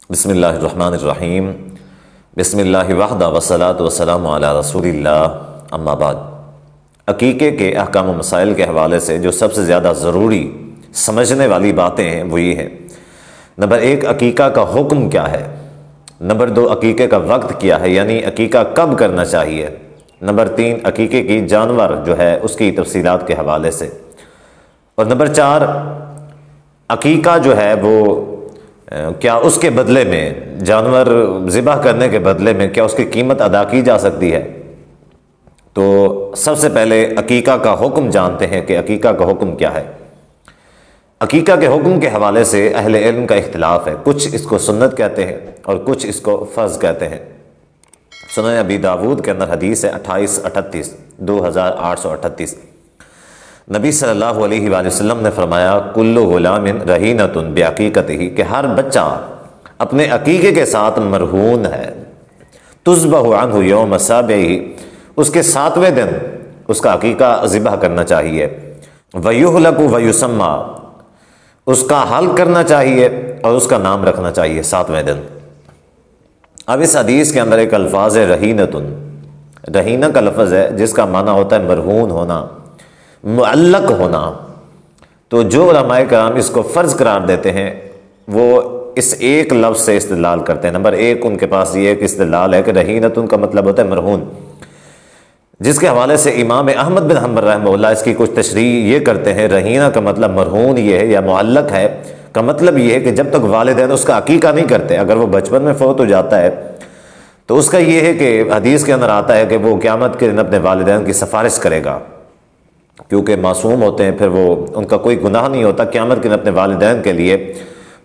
بسم اللہ الرحمن الرحیم۔ بسم اللہ وحدہ والصلاۃ والسلام علی رسول اللہ، اما بعد۔ عقیقے کے احکام و مسائل کے حوالے سے جو سب سے زیادہ ضروری سمجھنے والی باتیں ہیں وہ یہ ہیں: نمبر 1، عقیقہ کا حکم کیا ہے؟ نمبر 2، عقیقے کا وقت کیا ہے، یعنی عقیقہ کب کرنا چاہیے؟ نمبر 3، عقیقے کی جانور جو ہے اس کی تفصیلات کے حوالے سے، اور نمبر 4، عقیقہ جو ہے وہ کیا اس کے بدلے میں، جانور ذبح کرنے کے بدلے میں کیا اس کی قیمت ادا کی جا سکتی ہے؟ تو سب سے پہلے عقیقہ کا حکم جانتے ہیں کہ عقیقہ کا حکم کیا ہے۔ عقیقہ کے حکم کے حوالے سے اہل علم کا اختلاف ہے، کچھ اس کو سنت کہتے ہیں اور کچھ اس کو فرض کہتے ہیں۔ سنن ابی داود کے اندر حدیث ہے 2838 نبی صلی اللہ علیہ وآلہ وسلم نے فرمایا: کل غلام رہینۃ بعقیقتہ، کہ ہر بچہ اپنے عقیقے کے ساتھ مرہون ہے۔ تذبح عنہ یوم سابعہ، اس کے 7ویں دن اس کا عقیقہ ذبح کرنا چاہیے۔ ویہلق ویسمى، اس کا حلق کرنا چاہیے اور اس کا نام رکھنا چاہیے 7ویں دن۔ اب اس حدیث کے اندر ایک الفاظ ہے رہینۃ، رہینہ کا لفظ ہے جس کا معنی ہوتا ہے مرہون ہونا، معلق ہونا۔ تو جو علماء کرام اس کو فرض قرار دیتے ہیں وہ اس ایک لفظ سے استدلال کرتے ہیں۔ نمبر 1، ان کے پاس یہ ایک استدلال ہے کہ رہینۃ کا مطلب ہوتا ہے مرہون، جس کے حوالے سے امام احمد بن حنبل رحمہ اللہ اس کی کچھ تشریح یہ کرتے ہیں: رہینہ کا مطلب مرہون یہ ہے یا معلق ہے کا مطلب یہ ہے کہ جب تک والدین اس کا عقیقہ نہیں کرتے، اگر وہ بچپن میں فوت ہو جاتا ہے تو اس کا یہ ہے کہ حدیث کے اندر آتا ہے کہ وہ قیامت کے دن اپنے والدین کی سفارش کرے گا، کیونکہ معصوم ہوتے ہیں، پھر وہ ان کا کوئی گناہ نہیں ہوتا، قیامت کے دن اپنے والدین کے لیے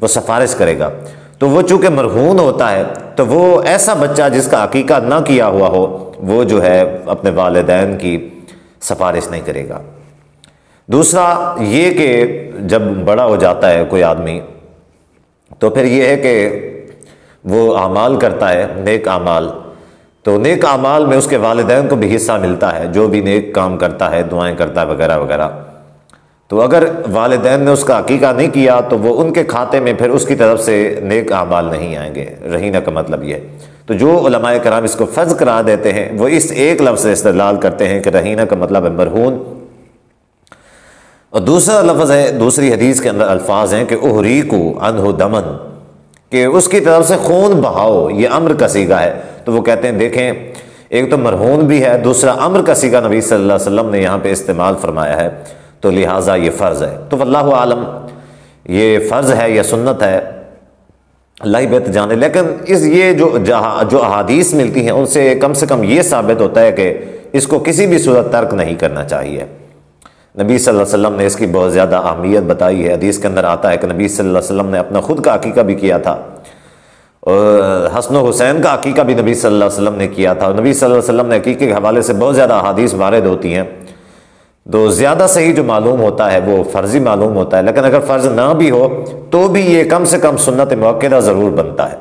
وہ سفارش کرے گا۔ تو وہ چونکہ مرہون ہوتا ہے تو وہ ایسا بچہ جس کا عقیقہ نہ کیا ہوا ہو وہ جو ہے اپنے والدین کی سفارش نہیں کرے گا۔ دوسرا یہ کہ جب بڑا ہو جاتا ہے کوئی آدمی تو پھر یہ ہے کہ وہ اعمال کرتا ہے، نیک اعمال، تو نیک اعمال میں اس کے والدین کو بھی حصہ ملتا ہے، جو بھی نیک کام کرتا ہے، دعائیں کرتا ہے وغیرہ وغیرہ۔ تو اگر والدین نے اس کا عقیقہ نہیں کیا تو وہ ان کے کھاتے میں پھر اس کی طرف سے نیک اعمال نہیں آئیں گے۔ رہینہ کا مطلب یہ ہے۔ تو جو علماء کرام اس کو فرض قرار دیتے ہیں وہ اس ایک لفظ سے استدلال کرتے ہیں کہ رہینہ کا مطلب ہے مرہون۔ اور دوسرا لفظ ہے، دوسری حدیث کے اندر الفاظ ہیں کہ احریق عنہ دمن، کہ اس کی طرف سے خون بہاؤ، یہ امر کا صیغہ ہے۔ تو وہ کہتے ہیں دیکھیں ایک تو مرہون بھی ہے، دوسرا امر کا صیغہ نبی صلی اللہ علیہ وسلم نے یہاں پہ استعمال فرمایا ہے، تو لہٰذا یہ فرض ہے۔ تو واللہ عالم یہ فرض ہے یا سنت ہے، اللہ ہی بہتر جانے، لیکن یہ جو احادیث ملتی ہیں ان سے کم یہ ثابت ہوتا ہے کہ اس کو کسی بھی صورت ترک نہیں کرنا چاہیے۔ نبی صلی اللہ علیہ وسلم نے اس کی بہت زیادہ اہمیت بتائی ہے۔ حدیث کے اندر آتا ہے کہ نبی صلی اللہ علیہ وسلم نے اپنا خود کا عقیقہ بھی کیا تھا، اور حسن و حسین کا عقیقہ بھی نبی صلی اللہ علیہ وسلم نے کیا تھا، اور نبی صلی اللہ علیہ وسلم نے عقیقے کے حوالے سے بہت زیادہ احادیث وارد ہوتی ہیں۔ تو زیادہ صحیح جو معلوم ہوتا ہے وہ فرضی معلوم ہوتا ہے، لیکن اگر فرض نہ بھی ہو تو بھی یہ کم سے کم سنت مؤکدہ ضرور بنتا ہے۔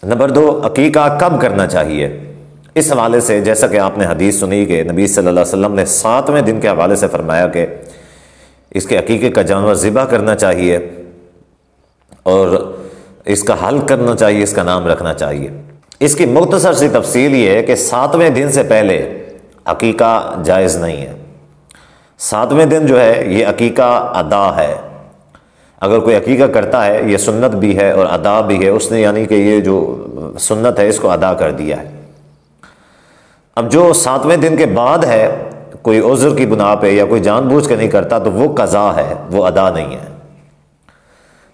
نمبر 2، عقیقہ کب کرنا چاہیے؟ اس حوالے سے جیسا کہ آپ نے حدیث سنی کہ نبی صلی اللہ علیہ وسلم نے 7ویں دن کے حوالے سے فرمایا کہ اس کے عقیقے کا جانور ذبح کرنا چاہیے اور اس کا حلق کرنا چاہیے، اس کا نام رکھنا چاہیے۔ اس کی مختصر سی تفصیل یہ ہے کہ 7ویں دن سے پہلے عقیقہ جائز نہیں ہے۔ 7ویں دن جو ہے یہ عقیقہ ادا ہے۔ اگر کوئی عقیقہ کرتا ہے یہ سنت بھی ہے اور ادا بھی ہے، اس نے یعنی کہ یہ جو سنت ہے اس کو ادا کر دیا ہے۔ اب جو 7ویں دن کے بعد ہے، کوئی عذر کی بنا پہ یا کوئی جان بوجھ کے نہیں کرتا تو وہ قضا ہے، وہ ادا نہیں ہے۔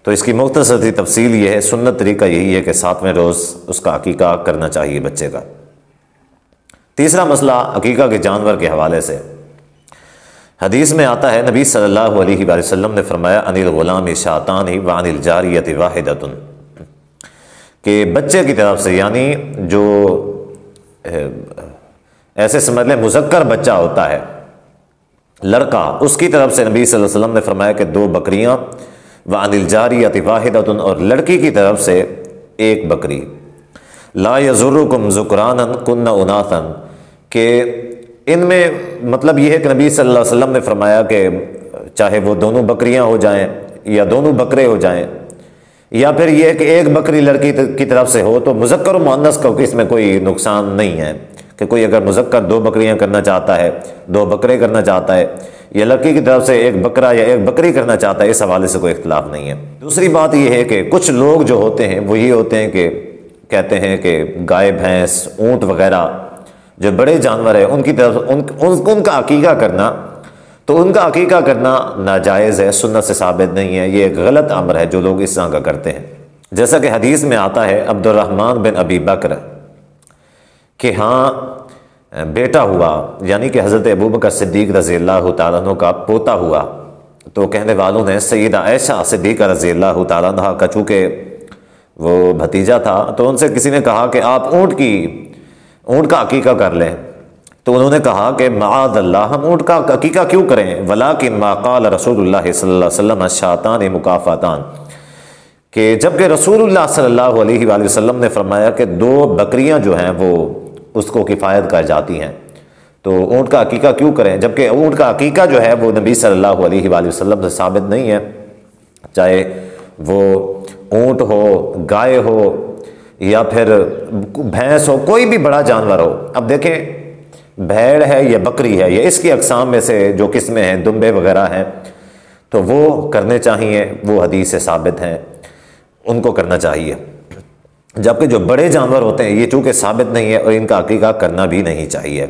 تو اس کی مختصر سی تفصیل یہ ہے، سنت طریقہ یہی ہے کہ 7ویں روز اس کا عقیقہ کرنا چاہیے بچے کا۔ تیسرا مسئلہ عقیقہ کے جانور کے حوالے سے، حدیث میں آتا ہے نبی صلی اللہ علیہ وآلہ وسلم نے فرمایا: عن الغلام شاتان وعن الجاریۃ واحدۃ، کہ بچے کی طرف سے، یعنی جو ایسے سمجھ لیں مذکر بچہ ہوتا ہے لڑکا، اس کی طرف سے نبی صلی اللہ علیہ وسلم نے فرمایا کہ 2 بکریاں، وعن الجاریۃ واحدۃ، اور لڑکی کی طرف سے 1 بکری۔ لا یضرکم ذکرانا کن اناثا، کہ ان میں مطلب یہ ہے کہ نبی صلی اللہ علیہ وسلم نے فرمایا کہ چاہے وہ دونوں بکریاں ہو جائیں یا دونوں بکرے ہو جائیں، یا پھر یہ ہے کہ ایک بکری لڑکی کی طرف سے ہو، تو مذکر و مؤنث کا اس میں کوئی نقصان نہیں ہے کہ کوئی اگر مذکر 2 بکریاں کرنا چاہتا ہے، 2 بکرے کرنا چاہتا ہے، یا لڑکی کی طرف سے ایک بکرا یا ایک بکری کرنا چاہتا ہے، اس حوالے سے کوئی اختلاف نہیں ہے۔ دوسری بات یہ ہے کہ کچھ لوگ جو ہوتے ہیں وہ یہ ہوتے ہیں کہ کہتے ہیں کہ گائے بھینس اونٹ وغیرہ جو بڑے جانور ہیں ان کی طرف ان کا عقیقہ کرنا، تو ان کا عقیقہ کرنا ناجائز ہے، سنت سے ثابت نہیں ہے، یہ ایک غلط امر ہے جو لوگ اس طرح کا کرتے ہیں۔ جیسا کہ حدیث میں آتا ہے عبد الرحمن بن ابی بکر کہ ہاں بیٹا ہوا، یعنی کہ حضرت ابوبکر صدیق رضی اللہ تعالیٰ عنہ کا پوتا ہوا، تو کہنے والوں نے سیدہ عائشہ صدیقہ رضی اللہ تعالیٰ عنہ کا چونکہ وہ بھتیجا تھا، تو ان سے کسی نے کہا کہ آپ اونٹ کا عقیقہ کر لیں، تو انہوں نے کہا کہ معاذ اللہ، ہم اونٹ کا عقیقہ کیوں کریں، ولیکن ما قال رسول اللہ صلی اللہ علیہ وسلم الشاتان مکافاتان، کہ جبکہ رسول اللہ صلی اللہ علیہ وآلہ وسلم نے فرمایا کہ 2 بکریاں جو ہیں وہ اس کو کفایت کر جاتی ہیں، تو اونٹ کا عقیقہ کیوں کریں، جبکہ اونٹ کا عقیقہ جو ہے وہ نبی صلی اللہ علیہ وآلہ وسلم سے ثابت نہیں ہے، چاہے وہ اونٹ ہو، گائے ہو، یا پھر بھینس ہو، کوئی بھی بڑا جانور ہو۔ اب دیکھیں بھیڑ ہے یا بکری ہے یا اس کی اقسام میں سے جو قسمیں ہیں، دمبے وغیرہ ہیں، تو وہ کرنے چاہیے، وہ حدیث سے ثابت ہیں، ان کو کرنا چاہیے، جبکہ جو بڑے جانور ہوتے ہیں یہ چونکہ ثابت نہیں ہے اور ان کا عقیقہ کرنا بھی نہیں چاہیے۔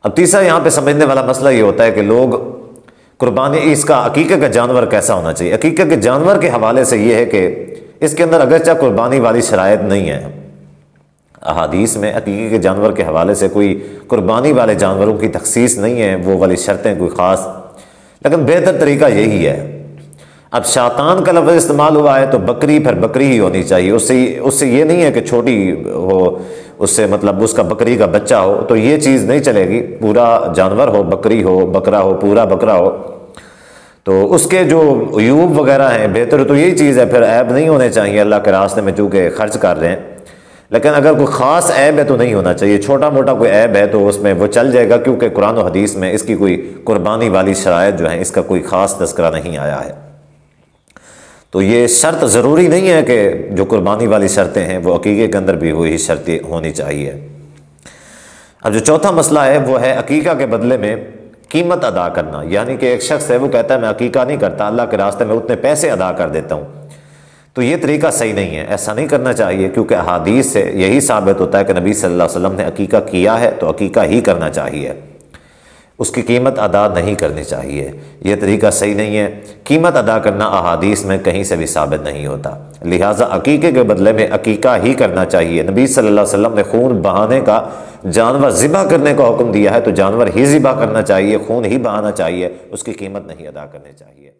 اب تیسرا یہاں پہ سمجھنے والا مسئلہ یہ ہوتا ہے کہ لوگ قربانی، اس کا عقیقہ کا جانور کیسا ہونا چاہیے۔ عقیقہ کے جانور کے حوالے سے یہ ہے کہ اس کے اندر اگرچہ قربانی والی شرائط نہیں ہے، احادیث میں عقیقے کے جانور کے حوالے سے کوئی قربانی والے جانوروں کی تخصیص نہیں ہے، وہ والی شرطیں کوئی خاص، لیکن بہتر طریقہ یہی ہے۔ اب شیطان کا لفظ استعمال ہوا ہے تو بکری پھر بکری ہی ہونی چاہیے، اس سے یہ نہیں ہے کہ چھوٹی ہو، اس سے مطلب اس کا بکری کا بچہ ہو، تو یہ چیز نہیں چلے گی، پورا جانور ہو، بکری ہو، بکرا ہو، پورا بکرا ہو، تو اس کے جو عیوب وغیرہ ہیں بہتر تو یہی چیز ہے، پھر عیب نہیں ہونے چاہیے اللہ کے راستے میں چونکہ خرچ کر رہے ہیں، لیکن اگر کوئی خاص عیب ہے تو نہیں ہونا چاہیے، چھوٹا موٹا کوئی عیب ہے تو اس میں وہ چل جائے گا، کیونکہ قرآن و حدیث میں اس کی کوئی قربانی والی شرائط جو ہیں اس کا کوئی خاص تذکرہ نہیں آیا ہے۔ تو یہ شرط ضروری نہیں ہے کہ جو قربانی والی شرطیں ہیں وہ عقیقے کے اندر بھی وہی شرطیں ہونی چاہیے۔ اب جو چوتھا مسئلہ ہے وہ ہے عقیقہ کے بدلے میں قیمت ادا کرنا، یعنی کہ ایک شخص ہے وہ کہتا ہے میں عقیقہ نہیں کرتا، اللہ کے راستے میں اتنے پیسے ادا کر دیتا ہوں، تو یہ طریقہ صحیح نہیں ہے، ایسا نہیں کرنا چاہیے، کیونکہ احادیث سے یہی ثابت ہوتا ہے کہ نبی صلی اللہ علیہ وسلم نے عقیقہ کیا ہے تو عقیقہ ہی کرنا چاہیے، اس کی قیمت ادا نہیں کرنی چاہیے، یہ طریقہ صحیح نہیں ہے، قیمت ادا کرنا احادیث میں کہیں سے بھی ثابت نہیں ہوتا، لہٰذا عقیقے کے بدلے میں عقیقہ ہی کرنا چاہیے۔ نبی صلی اللہ علیہ وسلم نے خون بہانے کا، جانور ذبح کرنے کا حکم دیا ہے تو جانور ہی ذبح کرنا چاہیے، خون ہی بہانا چاہیے، اس کی قیمت نہیں ادا کرنی چاہیے۔